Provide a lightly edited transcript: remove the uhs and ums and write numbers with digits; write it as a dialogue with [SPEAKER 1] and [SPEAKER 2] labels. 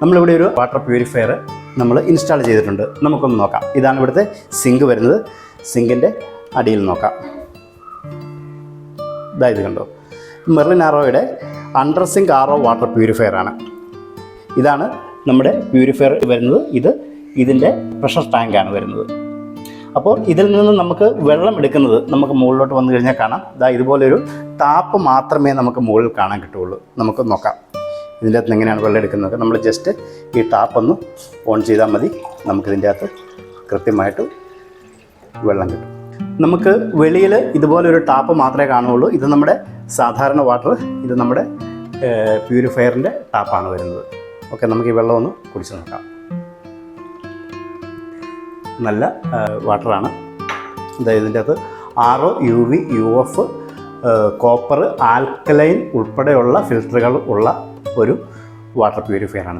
[SPEAKER 1] നമ്മളിവിടെ ഒരു water purifier നമ്മൾ ഇൻസ്റ്റാൾ ചെയ്തിട്ടുണ്ട്. നമുക്കൊന്ന് നോക്കാം. ഇതാണ് ഇവിടുത്തെ സിങ്ക് വരുന്നത്. സിങ്കിൻ്റെ അടിയിൽ നോക്കാം. ഇത് കണ്ടോ, മെർലിൻ ആറോയുടെ അണ്ടർ സിങ്ക് ആറോ വാട്ടർ പ്യൂരിഫയർ ആണ്. ഇതാണ് നമ്മുടെ പ്യൂരിഫയർ വരുന്നത്. ഇതിൻ്റെ പ്രഷർ ടാങ്കാണ് വരുന്നത്. അപ്പോൾ ഇതിൽ നിന്ന് നമുക്ക് വെള്ളം എടുക്കുന്നത് നമുക്ക് മുകളിലോട്ട് വന്നു കഴിഞ്ഞാൽ കാണാം. ഇതുപോലൊരു ടാപ്പ് മാത്രമേ നമുക്ക് മുകളിൽ കാണാൻ കിട്ടുകയുള്ളൂ. നമുക്ക് നോക്കാം ഇതിൻ്റെ അകത്ത് എങ്ങനെയാണ് വെള്ളം എടുക്കുന്നത്. നമ്മൾ ജസ്റ്റ് ഈ ടാപ്പൊന്ന് ഓൺ ചെയ്താൽ മതി. നമുക്കിതിൻ്റെ അകത്ത് കൃത്യമായിട്ട് വെള്ളം കിട്ടും. നമുക്ക് വെളിയിൽ ഇതുപോലൊരു ടാപ്പ് മാത്രമേ കാണുകയുള്ളൂ. ഇത് നമ്മുടെ സാധാരണ വാട്ടർ, ഇത് നമ്മുടെ പ്യൂരിഫയറിൻ്റെ ടാപ്പാണ് വരുന്നത്. ഓക്കെ, നമുക്ക് ഈ വെള്ളം ഒന്ന് കുടിച്ച് നോക്കാം. നല്ല വാട്ടറാണ്. ഇതിൻ്റെ അകത്ത് RO, UV, UF, copper, alkaline ഉൾപ്പെടെയുള്ള ഫിൽറ്ററുകൾ ഉള്ള ഒരു വാട്ടർ പ്യൂരിഫയറാണ്.